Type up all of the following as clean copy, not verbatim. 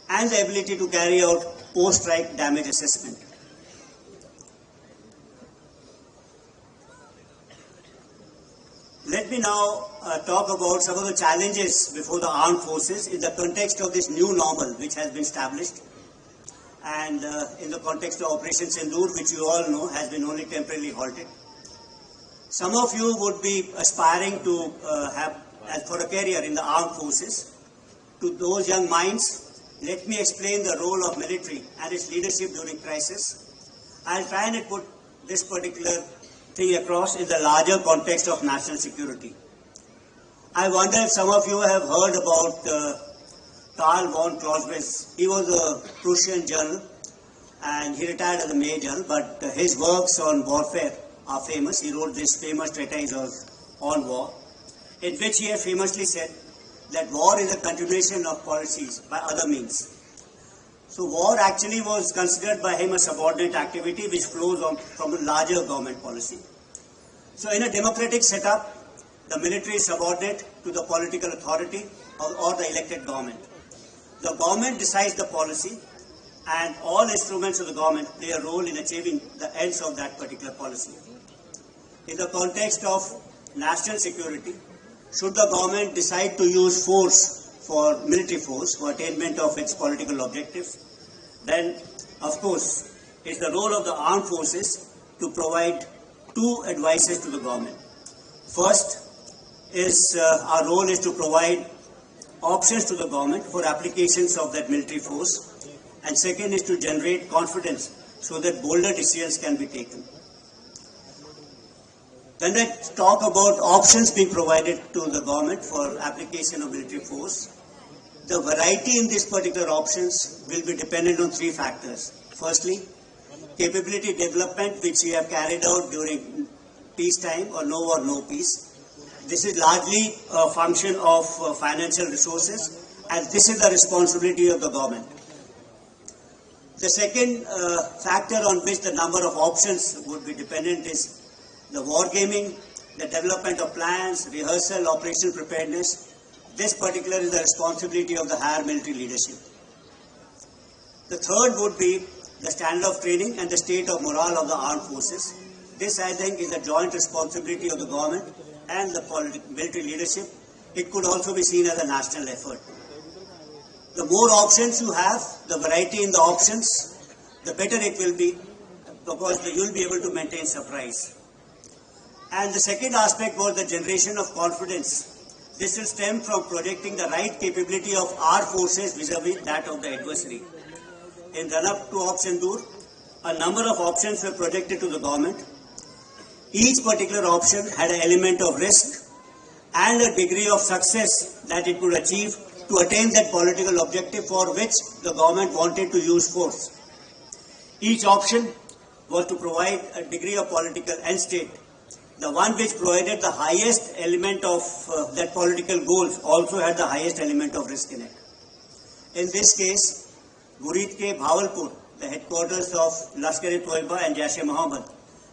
and the ability to carry out post-strike damage assessment. Let me now talk about some of the challenges before the armed forces in the context of this new normal which has been established, and in the context of Operation Sindoor, which you all know has been only temporarily halted. Some of you would be aspiring to have for a career in the armed forces. To those young minds, let me explain the role of military and its leadership during crisis. I'll try and put this particular thing across in the larger context of national security. I wonder if some of you have heard about Karl von Clausewitz. He was a Prussian general and he retired as a major, but his works on warfare are famous. He wrote this famous treatise on war, in which he has famously said that war is a continuation of policies by other means. So war actually was considered by him a subordinate activity which flows from a larger government policy. So in a democratic setup, the military is subordinate to the political authority or the elected government. The government decides the policy, and all instruments of the government play a role in achieving the ends of that particular policy. In the context of national security, should the government decide to use force for military force for attainment of its political objectives, then of course it's the role of the armed forces to provide two advices to the government. First is our role is to provide options to the government for applications of that military force, and second is to generate confidence so that bolder decisions can be taken. When I talk about options being provided to the government for application of military force, the variety in these particular options will be dependent on three factors. Firstly, capability development, which we have carried out during peacetime or no peace. This is largely a function of financial resources, and this is the responsibility of the government. The second factor on which the number of options would be dependent is the wargaming, the development of plans, rehearsal, operational preparedness. This particular is the responsibility of the higher military leadership. The third would be the standard of training and the state of morale of the armed forces. This, I think, is a joint responsibility of the government and the military leadership. It could also be seen as a national effort. The more options you have, the variety in the options, the better it will be, because you will be able to maintain surprise. And the second aspect was the generation of confidence. This will stem from projecting the right capability of our forces vis-a-vis that of the adversary. In run-up to Op Sindoor, a number of options were projected to the government. Each particular option had an element of risk and a degree of success that it could achieve to attain that political objective for which the government wanted to use force. Each option was to provide a degree of political end state. The one which provided the highest element of that political goals also had the highest element of risk in it. In this case, Gurid ke Bhavalpur, the headquarters of Lashkar-e-Toiba and Jaish-e-Mohammed,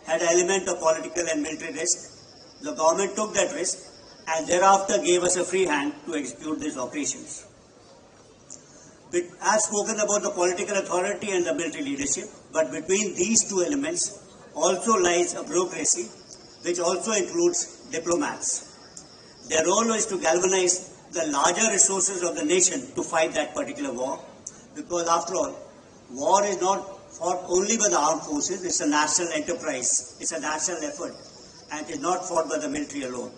had an element of political and military risk. The government took that risk and thereafter gave us a free hand to execute these operations. I've spoken about the political authority and the military leadership, but between these two elements also lies a bureaucracy, which also includes diplomats. Their role is to galvanize the larger resources of the nation to fight that particular war, because after all, war is not fought only by the armed forces, it's a national enterprise, it's a national effort, and it is not fought by the military alone.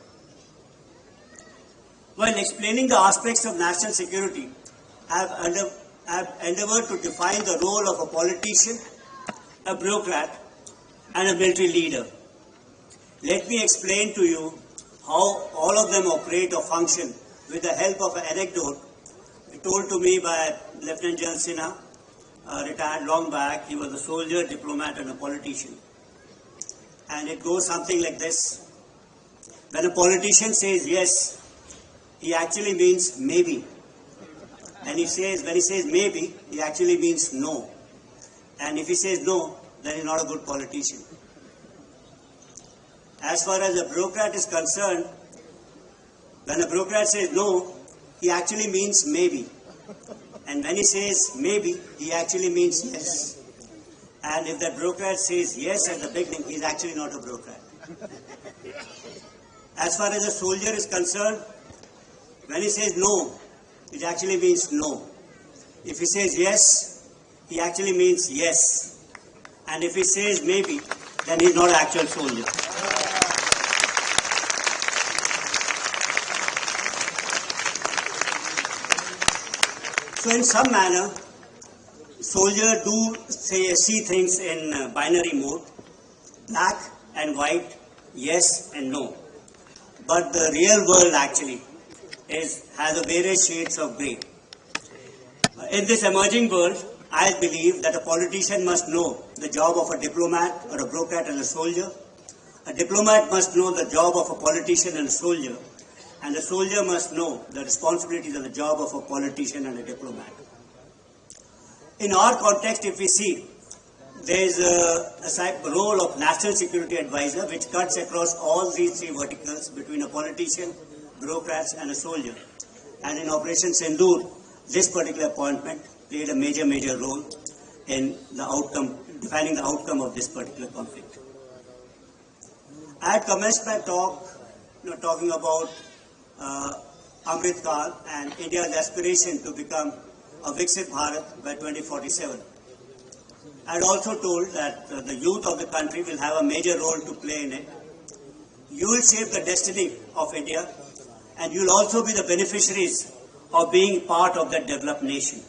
While explaining the aspects of national security, I have endeavored to define the role of a politician, a bureaucrat, and a military leader. Let me explain to you how all of them operate or function with the help of an anecdote told to me by Lieutenant General Sinha, retired long back. He was a soldier, diplomat, and a politician. And it goes something like this. When a politician says yes, he actually means maybe. And when he says maybe, he actually means no. And if he says no, then he's not a good politician. As far as a bureaucrat is concerned, when a bureaucrat says no, he actually means maybe. And when he says maybe, he actually means yes. And if that bureaucrat says yes at the beginning, he's actually not a bureaucrat. As far as a soldier is concerned, when he says no, it actually means no. If he says yes, he actually means yes. And if he says maybe, then he's not an actual soldier. So in some manner, soldiers do see things in binary mode, black and white, yes and no. But the real world actually has a various shades of grey. In this emerging world, I believe that a politician must know the job of a diplomat or a bureaucrat and a soldier. A diplomat must know the job of a politician and a soldier. And the soldier must know the responsibilities of the job of a politician and a diplomat. In our context, if we see, there is a role of National Security Advisor which cuts across all these three verticals between a politician, bureaucrats and a soldier. And in Operation Sindoor, this particular appointment played a major role in the outcome, defining the outcome of this particular conflict. I had commenced my talk talking about Amrit Kaal and India's aspiration to become a Viksit Bharat by 2047. I had also told that the youth of the country will have a major role to play in it. You will shape the destiny of India, and you will also be the beneficiaries of being part of that developed nation.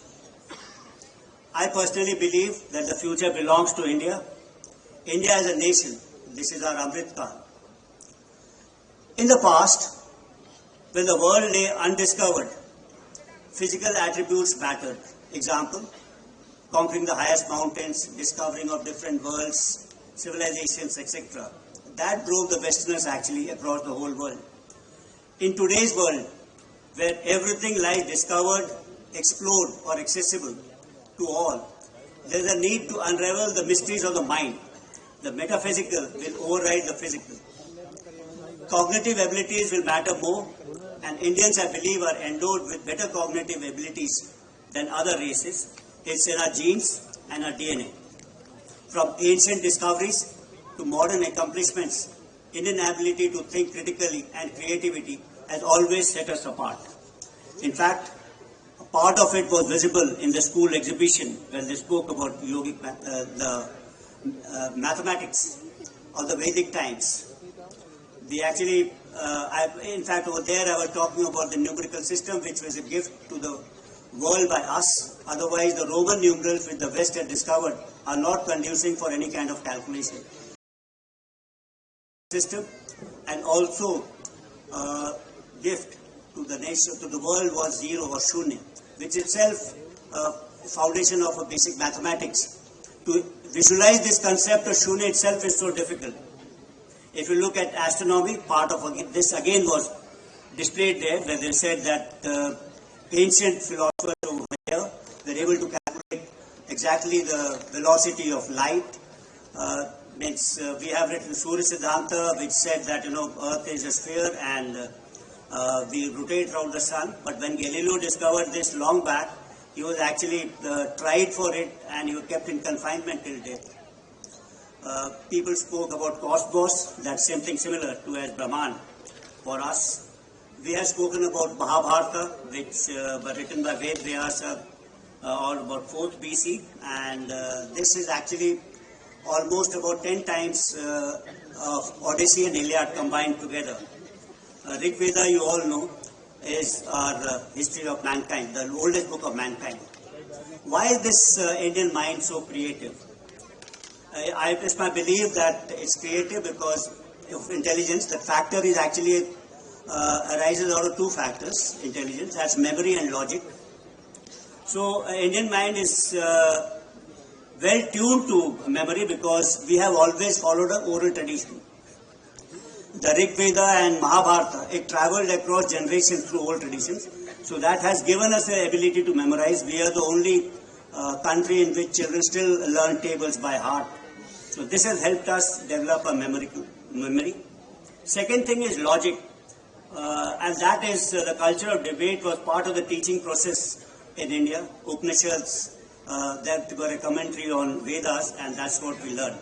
I personally believe that the future belongs to India. India as a nation, this is our Amrit Kaal. In the past, when the world lay undiscovered, physical attributes mattered. Example, conquering the highest mountains, discovering of different worlds, civilizations, etc. That drove the Westerners actually across the whole world. In today's world, where everything lies discovered, explored or accessible to all, there is a need to unravel the mysteries of the mind. The metaphysical will override the physical. Cognitive abilities will matter more, and Indians, I believe, are endowed with better cognitive abilities than other races. It's in our genes and our DNA. From ancient discoveries to modern accomplishments, Indian ability to think critically and creativity has always set us apart. In fact, a part of it was visible in the school exhibition when they spoke about yogic, mathematics of the Vedic times. We actually, in fact, over there I was talking about the numerical system, which was a gift to the world by us. Otherwise, the Roman numerals which the West had discovered are not conducive for any kind of calculation system. And also, gift to the nation, to the world was zero or shunya, which itself foundation of a basic mathematics. To visualize this concept of shunya itself is so difficult. If you look at astronomy, part of this again was displayed there, where they said that ancient philosophers over here were able to calculate exactly the velocity of light. We have written Surya Siddhanta, which said that Earth is a sphere and we rotate around the sun. But when Galileo discovered this long back, he was actually tried for it and he was kept in confinement till death. People spoke about cosmos, that's something similar to as Brahman for us. We have spoken about Mahabharata, which was written by Ved Vyasa or about 4th BC, and this is actually almost about 10 times of Odyssey and Iliad combined together. Rig Veda, you all know, is our history of mankind, the oldest book of mankind. Why is this Indian mind so creative? It's my belief that it's creative because of intelligence. The factor is actually arises out of two factors, intelligence, that's memory and logic. So Indian mind is well tuned to memory because we have always followed an oral tradition. The Rig Veda and Mahabharata, it traveled across generations through oral traditions. So that has given us the ability to memorize. We are the only country in which children still learn tables by heart. So this has helped us develop a memory. Second thing is logic. And that is the culture of debate was part of the teaching process in India. Upanishads, that were a commentary on Vedas, and that's what we learned.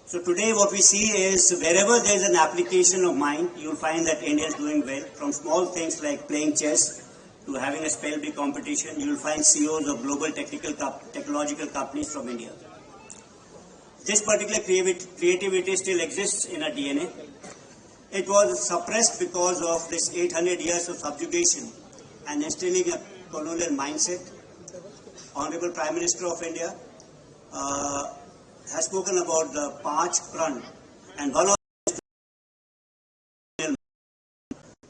So today what we see is wherever there is an application of mind, you'll find that India is doing well. From small things like playing chess to having a spell bee competition, you'll find CEOs of global technological companies from India. This particular creativity still exists in our DNA. It was suppressed because of this 800 years of subjugation and instilling a colonial mindset. Honorable Prime Minister of India has spoken about the Panch Pran, and one of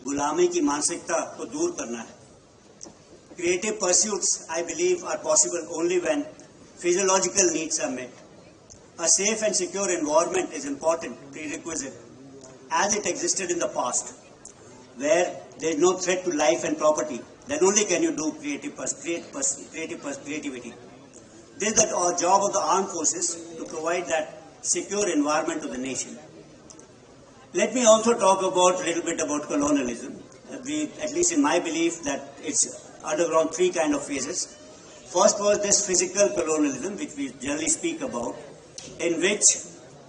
गुलामी की मानसिकता को दूर करना है. Creative pursuits, I believe, are possible only when physiological needs are met. A safe and secure environment is important prerequisite, as it existed in the past, where there is no threat to life and property. Then only can you do creativity. This is the job of the armed forces, to provide that secure environment to the nation. Let me also talk about a little bit about colonialism. At least in my belief, that it's undergone three kind of phases. First was this physical colonialism, which we generally speak about, in which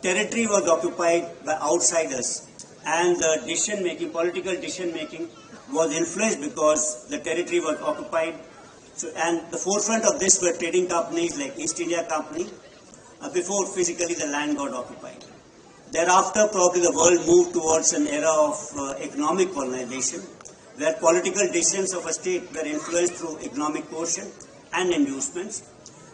territory was occupied by outsiders, and the political decision making was influenced because the territory was occupied. So, and the forefront of this were trading companies like East India Company, before physically the land got occupied. Thereafter, probably the world moved towards an era of economic colonization, where political decisions of a state were influenced through economic quotient and inducements.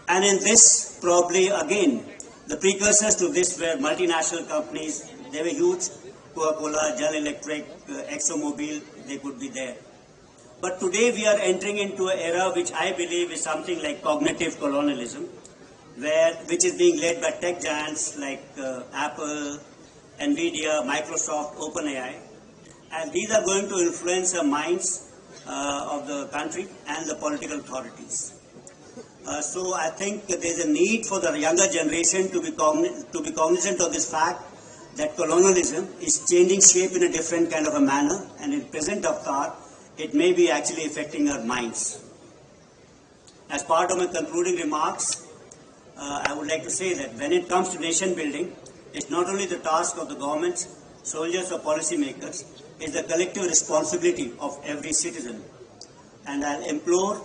And in this, probably again, the precursors to this were multinational companies. They were huge. Coca-Cola, General Electric, ExxonMobil, they could be there. But today we are entering into an era which I believe is something like cognitive colonialism, which is being led by tech giants like Apple, Nvidia, Microsoft, OpenAI. And these are going to influence the minds of the country and the political authorities. So I think there is a need for the younger generation to be cognizant of this fact that colonialism is changing shape in a different kind of a manner, and in present avatar, it may be actually affecting our minds. As part of my concluding remarks, I would like to say that when it comes to nation building, it's not only the task of the governments, soldiers or policymakers, it's the collective responsibility of every citizen. And I'll implore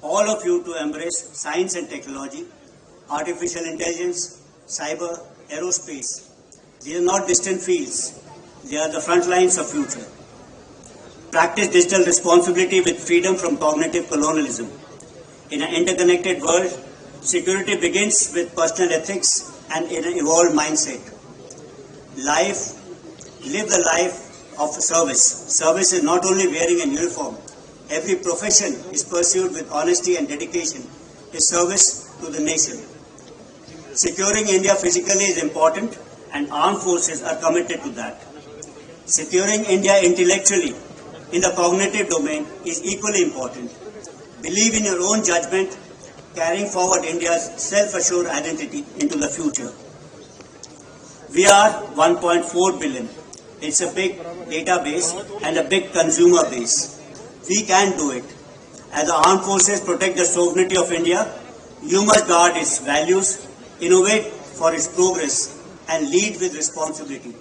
all of you to embrace science and technology, artificial intelligence, cyber, aerospace. These are not distant fields. They are the front lines of future. Practice digital responsibility with freedom from cognitive colonialism. In an interconnected world, security begins with personal ethics and in an evolved mindset. Live the life of service. Service is not only wearing a uniform. Every profession is pursued with honesty and dedication. Is service to the nation. Securing India physically is important, and armed forces are committed to that. Securing India intellectually in the cognitive domain is equally important. Believe in your own judgment, carrying forward India's self-assured identity into the future. We are 1.4 billion. It's a big database and a big consumer base. We can do it. As the armed forces protect the sovereignty of India, you must guard its values, innovate for its progress, and lead with responsibility.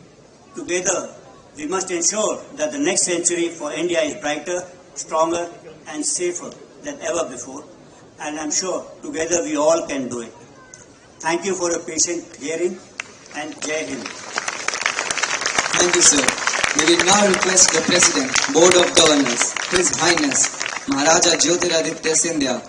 Together, we must ensure that the next century for India is brighter, stronger, and safer than ever before. And I'm sure together we all can do it. Thank you for your patient hearing, and Jai Hind. Thank you, sir. We will now request the President, Board of Governors, His Highness Maharaja Jyotiraditya Scindia,